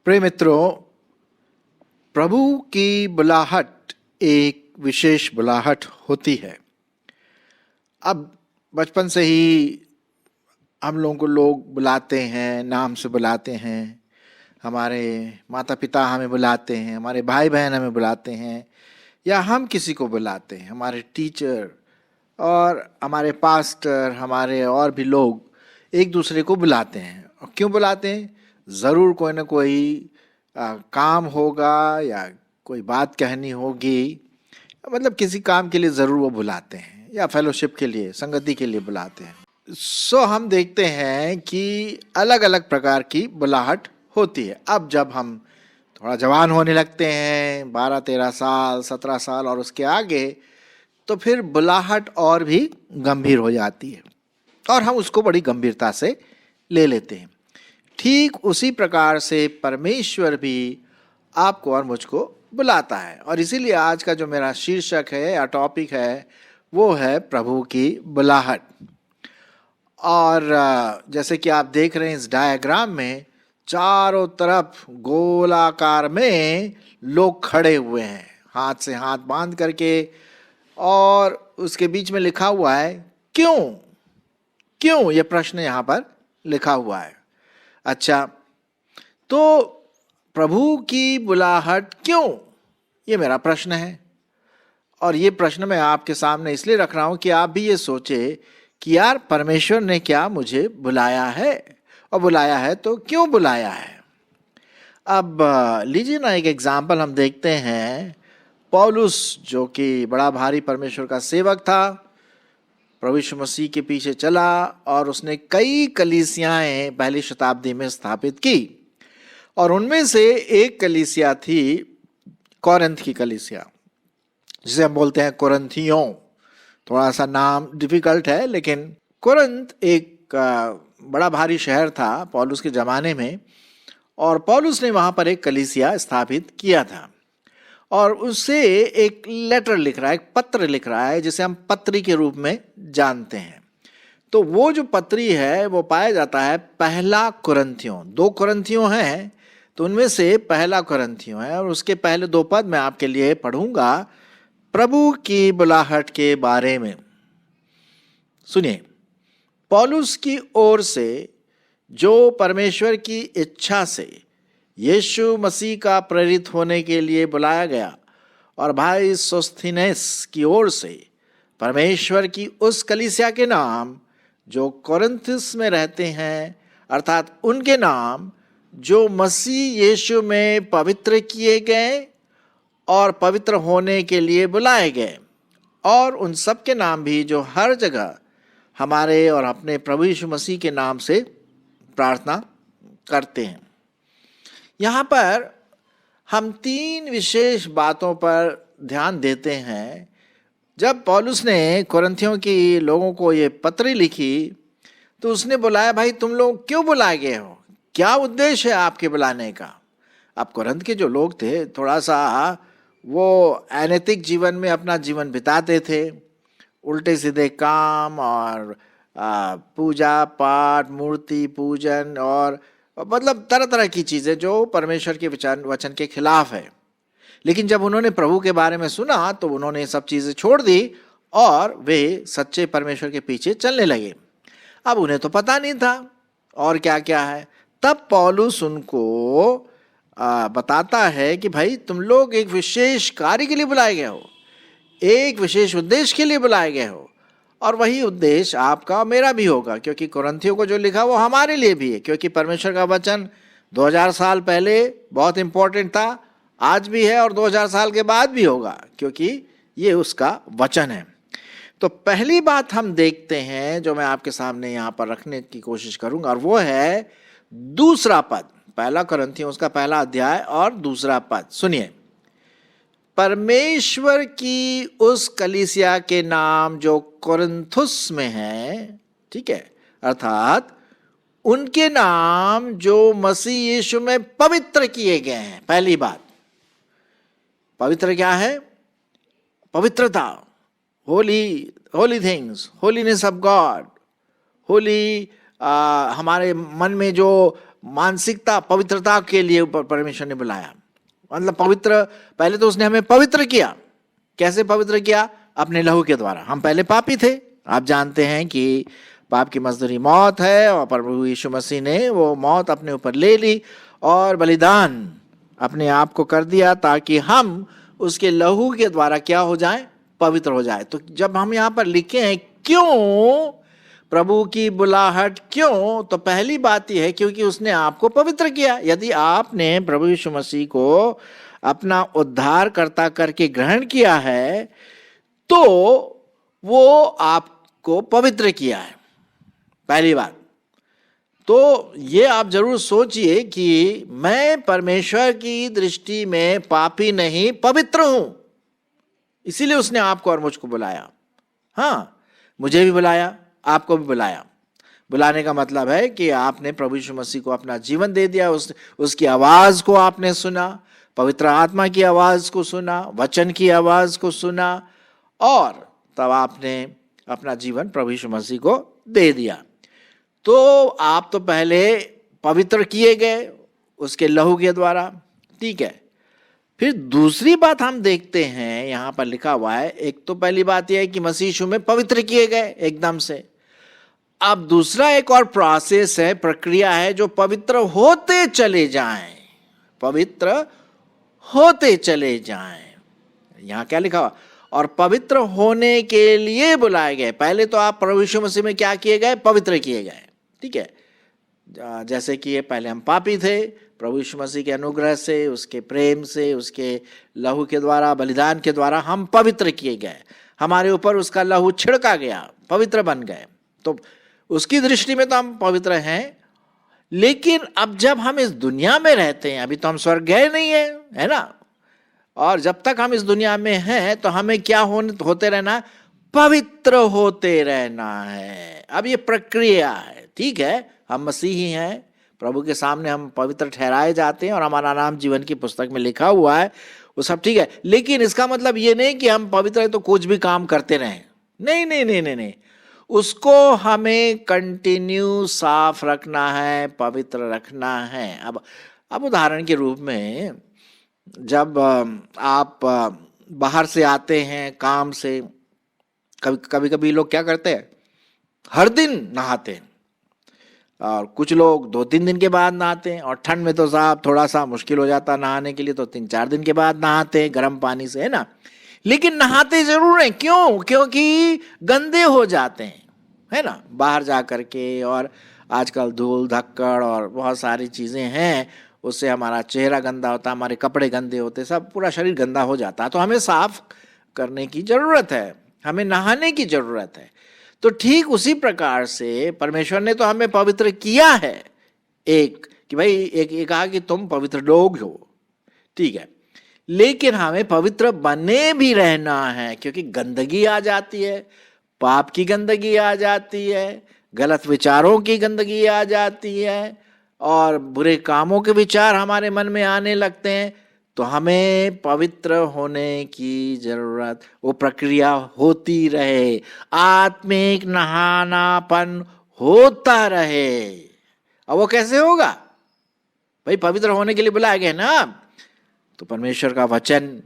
प्रिय मित्रों, प्रभु की बुलाहट एक विशेष बुलाहट होती है। अब बचपन से ही हम लोगों को लोग बुलाते हैं, नाम से बुलाते हैं। हमारे माता पिता हमें बुलाते हैं, हमारे भाई बहन हमें बुलाते हैं, या हम किसी को बुलाते हैं। हमारे टीचर और हमारे पास्टर, हमारे और भी लोग एक दूसरे को बुलाते हैं। और क्यों बुलाते हैं? ज़रूर कोई ना कोई काम होगा या कोई बात कहनी होगी, मतलब किसी काम के लिए ज़रूर वो बुलाते हैं, या फेलोशिप के लिए, संगति के लिए बुलाते हैं। सो हम देखते हैं कि अलग अलग प्रकार की बुलाहट होती है। अब जब हम थोड़ा जवान होने लगते हैं, 12-13 साल, 17 साल और उसके आगे, तो फिर बुलाहट और भी गंभीर हो जाती है और हम उसको बड़ी गंभीरता से ले लेते हैं। ठीक उसी प्रकार से परमेश्वर भी आपको और मुझको बुलाता है। और इसीलिए आज का जो मेरा शीर्षक है या टॉपिक है वो है प्रभु की बुलाहट। और जैसे कि आप देख रहे हैं इस डायग्राम में, चारों तरफ गोलाकार में लोग खड़े हुए हैं, हाथ से हाथ बांध करके, और उसके बीच में लिखा हुआ है क्यों। क्यों, ये प्रश्न यहाँ पर लिखा हुआ है। अच्छा, तो प्रभु की बुलाहट क्यों, ये मेरा प्रश्न है। और ये प्रश्न मैं आपके सामने इसलिए रख रहा हूं कि आप भी ये सोचे कि यार, परमेश्वर ने क्या मुझे बुलाया है, और बुलाया है तो क्यों बुलाया है। अब लीजिए ना, एक एग्जाम्पल हम देखते हैं। पौलुस, जो कि बड़ा भारी परमेश्वर का सेवक था, प्रभु यीशु मसीह के पीछे चला और उसने कई कलीसियाएं पहली शताब्दी में स्थापित की। और उनमें से एक कलीसिया थी कोरिन्थ की कलीसिया, जिसे हम बोलते हैं कोरिन्थियों। थोड़ा सा नाम डिफिकल्ट है, लेकिन कोरिन्थ एक बड़ा भारी शहर था पौलुस के ज़माने में, और पौलुस ने वहाँ पर एक कलीसिया स्थापित किया था। और उससे एक लेटर लिख रहा है, एक पत्र लिख रहा है, जिसे हम पत्री के रूप में जानते हैं। तो वो जो पत्री है वो पाया जाता है पहला कुरिन्थियों। 2 कुरिन्थियों हैं, तो उनमें से पहला कुरिन्थियों है। और उसके पहले 2 पद मैं आपके लिए पढ़ूंगा प्रभु की बुलाहट के बारे में। सुनिए, पौलुस की ओर से जो परमेश्वर की इच्छा से यीशु मसीह का प्रेरित होने के लिए बुलाया गया, और भाई सोस्थिनेस की ओर से परमेश्वर की उस कलीसिया के नाम जो कोरिन्थस में रहते हैं, अर्थात उनके नाम जो मसीह यीशु में पवित्र किए गए और पवित्र होने के लिए बुलाए गए, और उन सब के नाम भी जो हर जगह हमारे और अपने प्रभु यीशु मसीह के नाम से प्रार्थना करते हैं। यहाँ पर हम 3 विशेष बातों पर ध्यान देते हैं। जब पौलुस ने कोरिन्थियों की लोगों को ये पत्री लिखी, तो उसने बुलाया, भाई तुम लोग क्यों बुलाए गए हो, क्या उद्देश्य है आपके बुलाने का। अब कोरिन्थ के जो लोग थे, थोड़ा सा वो अनैतिक जीवन में अपना जीवन बिताते थे, उल्टे सीधे काम और पूजा पाठ, मूर्ति पूजन, और मतलब तरह तरह की चीज़ें जो परमेश्वर के वचन के खिलाफ है। लेकिन जब उन्होंने प्रभु के बारे में सुना, तो उन्होंने सब चीज़ें छोड़ दी और वे सच्चे परमेश्वर के पीछे चलने लगे। अब उन्हें तो पता नहीं था और क्या क्या है। तब पौलुस उनको बताता है कि भाई तुम लोग एक विशेष कार्य के लिए बुलाए गए हो, एक विशेष उद्देश्य के लिए बुलाए गए हो, और वही उद्देश्य आपका मेरा भी होगा। क्योंकि कोरिन्थियों को जो लिखा वो हमारे लिए भी है, क्योंकि परमेश्वर का वचन 2000 साल पहले बहुत इंपॉर्टेंट था, आज भी है और 2000 साल के बाद भी होगा, क्योंकि ये उसका वचन है। तो पहली बात हम देखते हैं जो मैं आपके सामने यहाँ पर रखने की कोशिश करूंगा, और वो है 2 पद, पहला कुरिन्थियों उसका 1 अध्याय और 2 पद। सुनिए, परमेश्वर की उस कलीसिया के नाम जो कोरिन्थुस में है, ठीक है, अर्थात उनके नाम जो मसीह यीशु में पवित्र किए गए हैं। पहली बात, पवित्र क्या है? पवित्रता, Holi, Holi things, holiness of God, Holi, हमारे मन में जो मानसिकता, पवित्रता के लिए परमेश्वर ने बुलाया। मतलब पवित्र, पहले तो उसने हमें पवित्र किया। कैसे पवित्र किया? अपने लहू के द्वारा। हम पहले पापी थे, आप जानते हैं कि पाप की मजदूरी मौत है, और प्रभु यीशु मसीह ने वो मौत अपने ऊपर ले ली और बलिदान अपने आप को कर दिया, ताकि हम उसके लहू के द्वारा क्या हो जाएं? पवित्र हो जाए। तो जब हम यहाँ पर लिखे हैं क्यों प्रभु की बुलाहट, क्यों? तो पहली बात यह है क्योंकि उसने आपको पवित्र किया। यदि आपने प्रभु यीशु मसीह को अपना उद्धारकर्ता करके ग्रहण किया है, तो वो आपको पवित्र किया है, पहली बात। तो ये आप जरूर सोचिए कि मैं परमेश्वर की दृष्टि में पापी नहीं, पवित्र हूं, इसीलिए उसने आपको और मुझको बुलाया। हाँ, मुझे भी बुलाया, आपको भी बुलाया। बुलाने का मतलब है कि आपने प्रभु यीशु मसीह को अपना जीवन दे दिया, उसकी आवाज को आपने सुना, पवित्र आत्मा की आवाज को सुना, वचन की आवाज को सुना, और तब आपने अपना जीवन प्रभु यीशु मसीह को दे दिया। तो आप तो पहले पवित्र किए गए उसके लहू के द्वारा, ठीक है। फिर दूसरी बात हम देखते हैं, यहां पर लिखा हुआ है, एक तो पहली बात यह है कि मसीह यीशु में पवित्र किए गए एकदम से। अब दूसरा एक और प्रोसेस है, प्रक्रिया है, जो पवित्र होते चले जाएं, पवित्र होते चले जाएं। यहां क्या लिखा हुआ? और पवित्र होने के लिए बुलाए गए। पहले तो आप प्रभु यीशु मसीह में क्या किए गए? पवित्र किए गए, ठीक है। जैसे कि ये पहले हम पापी थे, प्रभु यीशु मसीह के अनुग्रह से, उसके प्रेम से, उसके लहू के द्वारा, बलिदान के द्वारा हम पवित्र किए गए। हमारे ऊपर उसका लहू छिड़का गया, पवित्र बन गए। तो उसकी दृष्टि में तो हम पवित्र हैं। लेकिन अब जब हम इस दुनिया में रहते हैं, अभी तो हम स्वर्ग गए नहीं है ना, और जब तक हम इस दुनिया में हैं तो हमें क्या होते रहना? पवित्र होते रहना है। अब ये प्रक्रिया है, ठीक है। हम मसीही हैं, प्रभु के सामने हम पवित्र ठहराए जाते हैं और हमारा नाम जीवन की पुस्तक में लिखा हुआ है, वो सब ठीक है। लेकिन इसका मतलब ये नहीं कि हम पवित्र हैं तो कुछ भी काम करते रहें। नहीं नहीं नहीं नहीं नहीं, उसको हमें कंटिन्यू साफ रखना है, पवित्र रखना है। अब उदाहरण के रूप में, जब आप बाहर से आते हैं काम से, कभी कभी लोग क्या करते हैं? हर दिन नहाते हैं, और कुछ लोग 2-3 दिन के बाद नहाते हैं, और ठंड में तो साहब थोड़ा सा मुश्किल हो जाता है नहाने के लिए, तो 3-4 दिन के बाद नहाते हैं गर्म पानी से, है ना। लेकिन नहाते जरूर हैं। क्यों? क्योंकि गंदे हो जाते हैं, है ना, बाहर जा करके। और आजकल धूल धक्कड़ और बहुत सारी चीज़ें हैं, उससे हमारा चेहरा गंदा होता है, हमारे कपड़े गंदे होते, सब पूरा शरीर गंदा हो जाता है। तो हमें साफ करने की ज़रूरत है, हमें नहाने की ज़रूरत है। तो ठीक उसी प्रकार से परमेश्वर ने तो हमें पवित्र किया है, एक कि भाई एक कहा कि तुम पवित्र लोग हो, ठीक है। लेकिन हमें पवित्र बने भी रहना है, क्योंकि गंदगी आ जाती है, पाप की गंदगी आ जाती है, गलत विचारों की गंदगी आ जाती है, और बुरे कामों के विचार हमारे मन में आने लगते हैं। तो हमें पवित्र होने की जरूरत, वो प्रक्रिया होती रहे, आत्मिक नहानापन होता रहे। अब वो कैसे होगा? भाई पवित्र होने के लिए बुलाए गए ना। तो परमेश्वर का वचन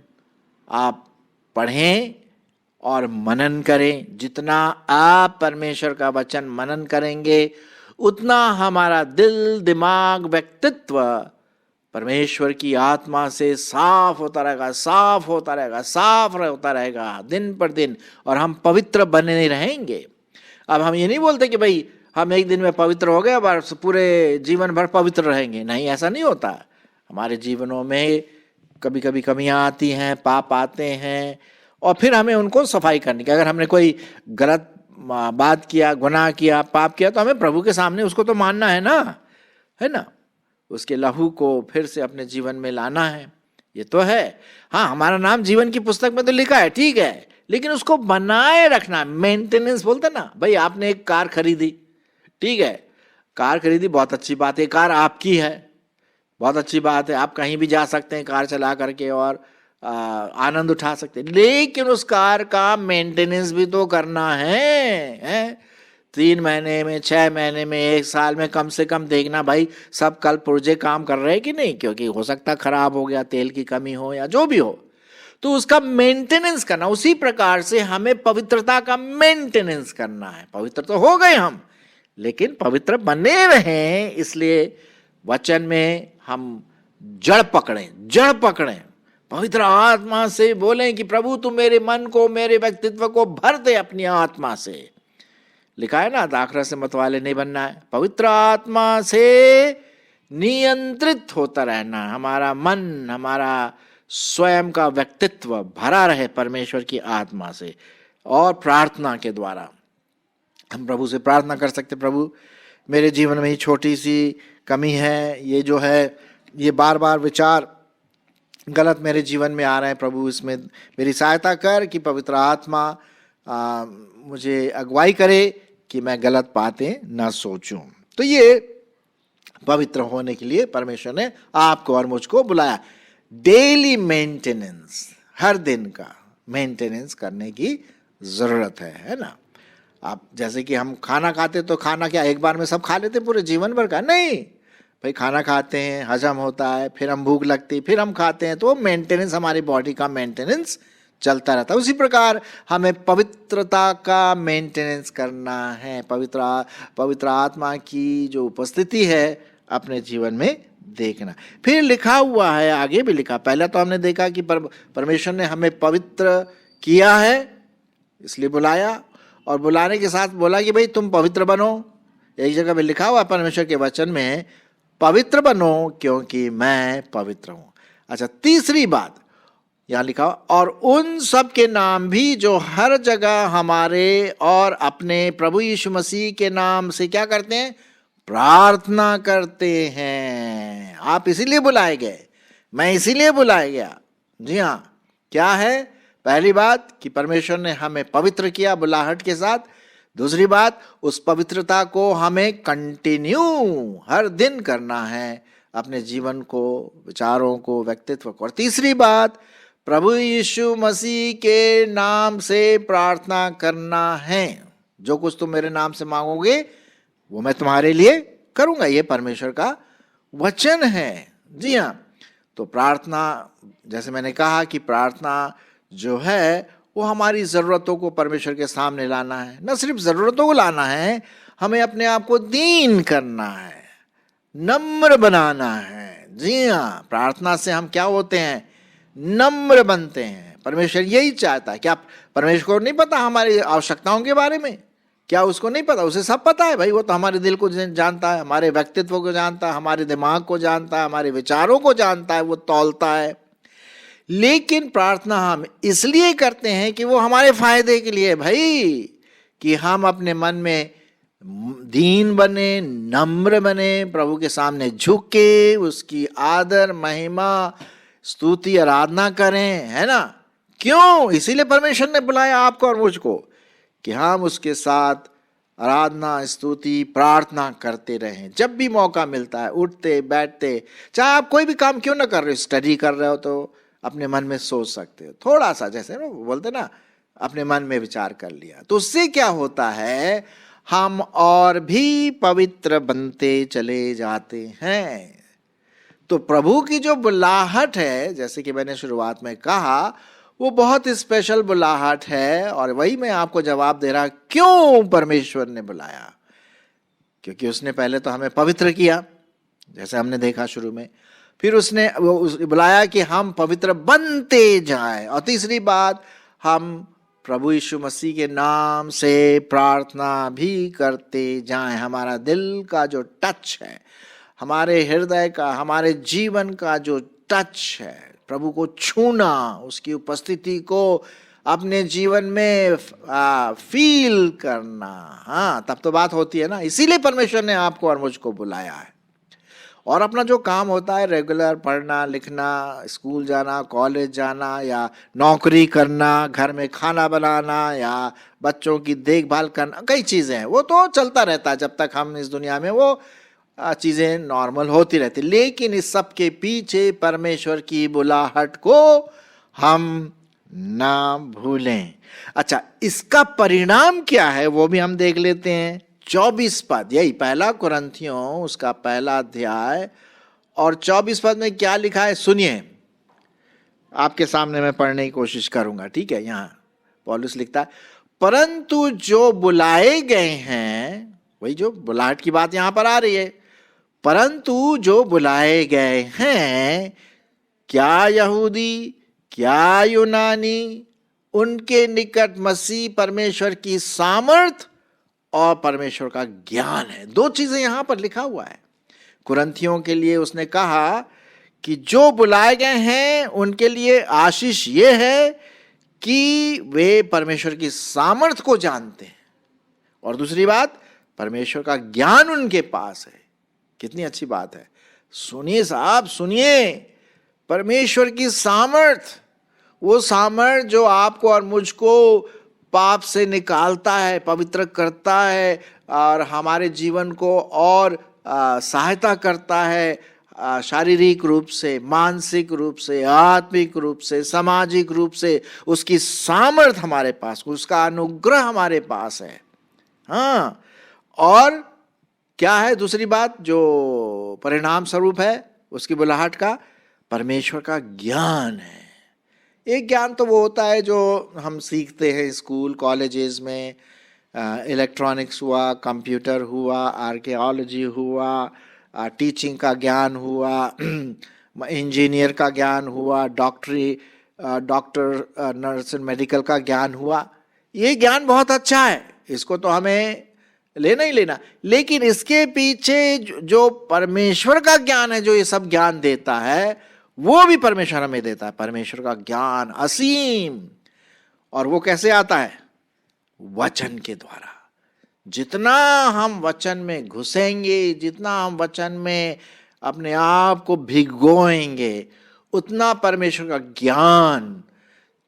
आप पढ़ें और मनन करें। जितना आप परमेश्वर का वचन मनन करेंगे, उतना हमारा दिल, दिमाग, व्यक्तित्व परमेश्वर की आत्मा से साफ होता रहेगा, साफ होता रहेगा, साफ होता रहेगा दिन पर दिन, और हम पवित्र बने रहेंगे। अब हम ये नहीं बोलते कि भाई हम एक दिन में पवित्र हो गए और पूरे जीवन भर पवित्र रहेंगे। नहीं, ऐसा नहीं होता। हमारे जीवनों में कभी कभी कमियां आती हैं, पाप आते हैं, और फिर हमें उनको सफाई करनी। अगर हमने कोई गलत बात किया, गुनाह किया, पाप किया, तो हमें प्रभु के सामने उसको तो मानना है ना, उसके लहू को फिर से अपने जीवन में लाना है। ये तो है। हाँ, हमारा नाम जीवन की पुस्तक में तो लिखा है, ठीक है, लेकिन उसको बनाए रखना, मेंटेनेंस बोलते ना। भाई आपने एक कार खरीदी, ठीक है, कार खरीदी, बहुत अच्छी बात है, कार आपकी है, बहुत अच्छी बात है, आप कहीं भी जा सकते हैं कार चला करके, और आनंद उठा सकते हैं, लेकिन उस कार का मेंटेनेंस भी तो करना है? 3 महीने में, 6 महीने में, 1 साल में कम से कम देखना भाई सब कल पुर्जे काम कर रहे हैं कि नहीं, क्योंकि हो सकता खराब हो गया, तेल की कमी हो या जो भी हो, तो उसका मेंटेनेंस करना। उसी प्रकार से हमें पवित्रता का मेंटेनेंस करना है। पवित्र तो हो गए हम, लेकिन पवित्र बने रहें, इसलिए वचन में हम जड़ पकड़ें, पवित्र आत्मा से बोलें कि प्रभु तू मेरे मन को, मेरे व्यक्तित्व को भर दे अपनी आत्मा से। लिखा है ना, दाखरस से मतवाले नहीं बनना है, पवित्र आत्मा से नियंत्रित होता रहना। हमारा मन, हमारा स्वयं का व्यक्तित्व भरा रहे परमेश्वर की आत्मा से। और प्रार्थना के द्वारा हम प्रभु से प्रार्थना कर सकते, प्रभु मेरे जीवन में ही छोटी सी कमी है, ये जो है ये बार बार विचार गलत मेरे जीवन में आ रहे हैं, प्रभु इसमें मेरी सहायता कर कि पवित्र आत्मा मुझे अगुवाई करे कि मैं गलत बातें ना सोचूं। तो ये पवित्र होने के लिए परमेश्वर ने आपको और मुझको बुलाया। डेली मेंटेनेंस, हर दिन का मेंटेनेंस करने की जरूरत है ना। आप जैसे कि हम खाना खाते तो खाना क्या एक बार में सब खा लेते पूरे जीवन भर का? नहीं भाई, खाना खाते हैं, हजम होता है, फिर हम भूख लगती, फिर हम खाते हैं, तो मेंटेनेंस, हमारी बॉडी का मेंटेनेंस चलता रहता है। उसी प्रकार हमें पवित्रता का मेंटेनेंस करना है। पवित्र आत्मा की जो उपस्थिति है अपने जीवन में देखना। फिर लिखा हुआ है, आगे भी लिखा, पहले तो हमने देखा कि परमेश्वर ने हमें पवित्र किया है इसलिए बुलाया, और बुलाने के साथ बोला कि भाई तुम पवित्र बनो। एक जगह पे लिखा हुआ परमेश्वर के वचन में, पवित्र बनो क्योंकि मैं पवित्र हूं। अच्छा, तीसरी बात यहां लिखा, और उन सब के नाम भी जो हर जगह हमारे और अपने प्रभु यीशु मसीह के नाम से क्या करते हैं? प्रार्थना करते हैं। आप इसीलिए बुलाए गए, मैं इसीलिए बुलाया गया। जी हाँ, क्या है? पहली बात कि परमेश्वर ने हमें पवित्र किया बुलाहट के साथ। दूसरी बात, उस पवित्रता को हमें कंटिन्यू हर दिन करना है, अपने जीवन को, विचारों को, व्यक्तित्व को। और तीसरी बात, प्रभु यीशु मसीह के नाम से प्रार्थना करना है। जो कुछ तुम मेरे नाम से मांगोगे वो मैं तुम्हारे लिए करूंगा। ये परमेश्वर का वचन है। जी हाँ, तो प्रार्थना, जैसे मैंने कहा कि प्रार्थना जो है वो हमारी ज़रूरतों को परमेश्वर के सामने लाना है। न सिर्फ ज़रूरतों को लाना है, हमें अपने आप को दीन करना है, नम्र बनाना है। जी हाँ, प्रार्थना से हम क्या होते हैं? नम्र बनते हैं। परमेश्वर यही चाहता है। क्या परमेश्वर को नहीं पता हमारी आवश्यकताओं के बारे में? क्या उसको नहीं पता? उसे सब पता है भाई। वो तो हमारे दिल को जानता है, हमारे व्यक्तित्व को जानता है, हमारे दिमाग को जानता है, हमारे विचारों को जानता है, वो तौलता है। लेकिन प्रार्थना हम इसलिए करते हैं कि वो हमारे फायदे के लिए भाई, कि हम अपने मन में दीन बने, नम्र बने, प्रभु के सामने झुके, उसकी आदर, महिमा, स्तुति, आराधना करें, है ना। क्यों? इसीलिए परमेश्वर ने बुलाया आपको और मुझको कि हम उसके साथ आराधना, स्तुति, प्रार्थना करते रहें। जब भी मौका मिलता है, उठते बैठते, चाहे आप कोई भी काम क्यों ना कर रहे हो, स्टडी कर रहे हो तो अपने मन में सोच सकते हो थोड़ा सा, जैसे ना बोलते ना, अपने मन में विचार कर लिया। तो उससे क्या होता है? हम और भी पवित्र बनते चले जाते हैं। तो प्रभु की जो बुलाहट है, जैसे कि मैंने शुरुआत में कहा, वो बहुत स्पेशल बुलाहट है। और वही मैं आपको जवाब दे रहा, क्यों परमेश्वर ने बुलाया? क्योंकि उसने पहले तो हमें पवित्र किया, जैसे हमने देखा शुरू में, फिर उसने बुलाया कि हम पवित्र बनते जाएं। और तीसरी बात, हम प्रभु यीशु मसीह के नाम से प्रार्थना भी करते जाएं। हमारा दिल का जो टच है, हमारे हृदय का, हमारे जीवन का जो टच है, प्रभु को छूना, उसकी उपस्थिति को अपने जीवन में फील करना, हाँ, तब तो बात होती है ना। इसीलिए परमेश्वर ने आपको और मुझको बुलाया है। और अपना जो काम होता है रेगुलर, पढ़ना लिखना, स्कूल जाना, कॉलेज जाना, या नौकरी करना, घर में खाना बनाना, या बच्चों की देखभाल करना, कई चीज़ें हैं, वो तो चलता रहता है जब तक हम इस दुनिया में, वो चीज़ें नॉर्मल होती रहती। लेकिन इस सब के पीछे परमेश्वर की बुलाहट को हम ना भूलें। अच्छा, इसका परिणाम क्या है वो भी हम देख लेते हैं। 24 पद, यही पहला कुरिन्थियों उसका पहला अध्याय और 24 पद में क्या लिखा है सुनिए। आपके सामने मैं पढ़ने की कोशिश करूंगा, ठीक है। यहां पौलुस लिखता है, परंतु जो बुलाए गए हैं, वही जो बुलाहट की बात यहां पर आ रही है, परंतु जो बुलाए गए हैं, क्या यहूदी क्या यूनानी, उनके निकट मसीह परमेश्वर की सामर्थ और परमेश्वर का ज्ञान है। दो चीजें यहां पर लिखा हुआ है। कुरिन्थियों के लिए उसने कहा कि जो बुलाए गए हैं उनके लिए आशीष ये है कि वे परमेश्वर की सामर्थ को जानते हैं, और दूसरी बात, परमेश्वर का ज्ञान उनके पास है। कितनी अच्छी बात है। सुनिए साहब, सुनिए, परमेश्वर की सामर्थ, वो सामर्थ जो आपको और मुझको पाप से निकालता है, पवित्र करता है और हमारे जीवन को और सहायता करता है, शारीरिक रूप से, मानसिक रूप से, आत्मिक रूप से, सामाजिक रूप से। उसकी सामर्थ हमारे पास, उसका अनुग्रह हमारे पास है। हाँ, और क्या है दूसरी बात जो परिणाम स्वरूप है उसकी बुलाहट का? परमेश्वर का ज्ञान है। एक ज्ञान तो वो होता है जो हम सीखते हैं स्कूल कॉलेजेस में, इलेक्ट्रॉनिक्स हुआ, कंप्यूटर हुआ, आर्कियोलॉजी हुआ, टीचिंग का ज्ञान हुआ, इंजीनियर का ज्ञान हुआ, डॉक्टर नर्स मेडिकल का ज्ञान हुआ। ये ज्ञान बहुत अच्छा है, इसको तो हमें लेना ही लेना। लेकिन इसके पीछे जो परमेश्वर का ज्ञान है, जो ये सब ज्ञान देता है, वो भी परमेश्वर हमें देता है। परमेश्वर का ज्ञान असीम, और वो कैसे आता है? वचन के द्वारा। जितना हम वचन में घुसेंगे, जितना हम वचन में अपने आप को भिगोएंगे, उतना परमेश्वर का ज्ञान,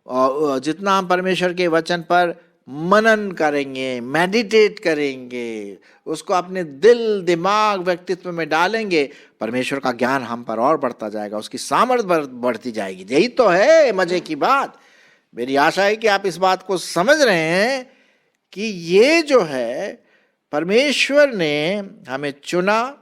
और जितना हम परमेश्वर के वचन पर मनन करेंगे, मेडिटेट करेंगे, उसको अपने दिल दिमाग व्यक्तित्व में डालेंगे, परमेश्वर का ज्ञान हम पर और बढ़ता जाएगा, उसकी सामर्थ्य बढ़ती जाएगी। यही तो है मजे की बात। मेरी आशा है कि आप इस बात को समझ रहे हैं कि ये जो है परमेश्वर ने हमें चुना,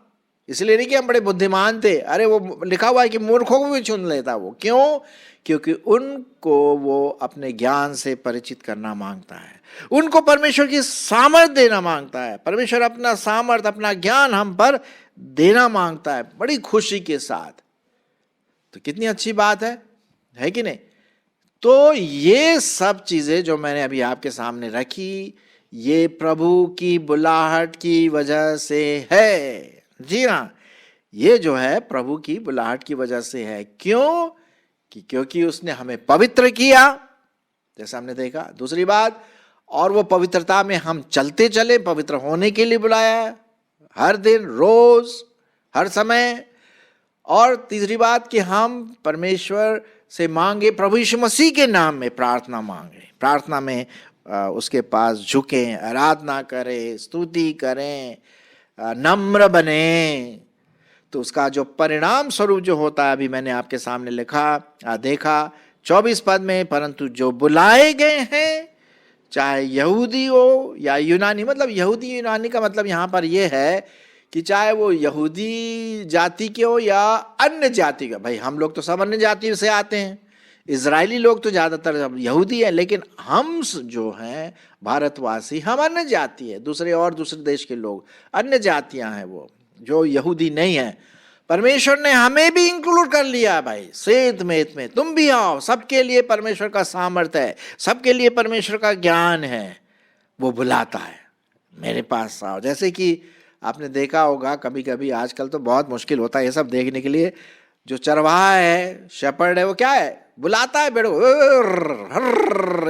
इसलिए नहीं कि हम बड़े बुद्धिमान थे। अरे वो लिखा हुआ है कि मूर्खों को भी चुन लेता वो। क्यों? क्योंकि उनको वो अपने ज्ञान से परिचित करना मांगता है, उनको परमेश्वर की सामर्थ्य देना मांगता है। परमेश्वर अपना सामर्थ्य, अपना ज्ञान हम पर देना मांगता है बड़ी खुशी के साथ। तो कितनी अच्छी बात है कि नहीं? तो ये सब चीजें जो मैंने अभी आपके सामने रखी, ये प्रभु की बुलाहट की वजह से है। जी हाँ, ये जो है प्रभु की बुलाहट की वजह से है। क्यों? क्योंकि उसने हमें पवित्र किया, जैसा हमने देखा। दूसरी बात, और वो पवित्रता में हम चलते चले, पवित्र होने के लिए बुलाया है, हर दिन, रोज, हर समय। और तीसरी बात कि हम परमेश्वर से मांगे, प्रभु यीशु मसीह के नाम में प्रार्थना मांगे, प्रार्थना में उसके पास झुकें, आराधना करें, स्तुति करें, नम्र बने। तो उसका जो परिणाम स्वरूप जो होता है, अभी मैंने आपके सामने देखा 24 पद में, परंतु जो बुलाए गए हैं, चाहे यहूदी हो या यूनानी। मतलब यहूदी यूनानी का मतलब यहाँ पर यह है कि चाहे वो यहूदी जाति के हो या अन्य जाति का। भाई हम लोग तो सब अन्य जाति से आते हैं, इजरायली लोग तो ज़्यादातर यहूदी है, लेकिन हम जो हैं भारतवासी, हम अन्य जाति है। दूसरे देश के लोग अन्य जातियां हैं, वो जो यहूदी नहीं है। परमेश्वर ने हमें भी इंक्लूड कर लिया भाई, सेत में तुम भी आओ। सबके लिए परमेश्वर का सामर्थ्य है, सबके लिए परमेश्वर का ज्ञान है। वो बुलाता है, मेरे पास आओ। जैसे कि आपने देखा होगा कभी कभी, आजकल तो बहुत मुश्किल होता है ये सब देखने के लिए, जो चरवाहा है, शेपर्ड है, वो क्या है, बुलाता है भेड़ों,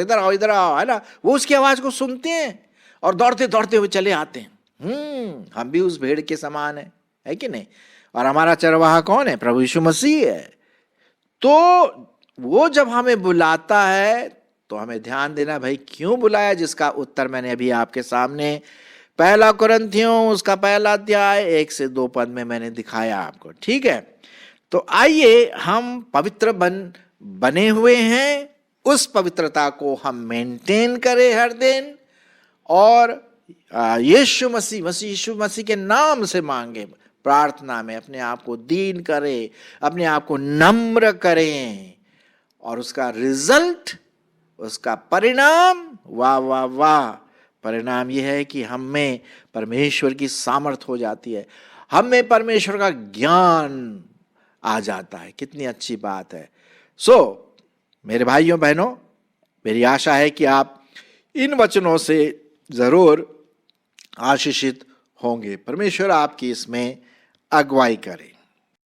इधर आओ, है ना। वो उसकी आवाज को सुनते हैं और दौड़ते दौड़ते हुए चले आते हैं। हम भी उस भेड़ के समान है कि नहीं? और हमारा चरवाहा कौन है? प्रभु यीशु मसीह है। तो वो जब हमें बुलाता है तो हमें ध्यान देना, भाई क्यों बुलाया, जिसका उत्तर मैंने अभी आपके सामने पहला कुरिन्थियों उसका पहला अध्याय 1 से 2 पद में मैंने दिखाया आपको। ठीक है, तो आइए हम पवित्र बने हुए हैं उस पवित्रता को हम मेंटेन करें हर दिन, और यीशु मसीह के नाम से मांगे, प्रार्थना में अपने आप को दीन करें, अपने आप को नम्र करें, और उसका रिजल्ट, उसका परिणाम, वाह वाह वाह, परिणाम यह है कि हम में परमेश्वर की सामर्थ हो जाती है, हम में परमेश्वर का ज्ञान आ जाता है। कितनी अच्छी बात है। मेरे भाइयों बहनों, मेरी आशा है कि आप इन वचनों से जरूर आशीषित होंगे। परमेश्वर आपकी इसमें अगुवाई करे।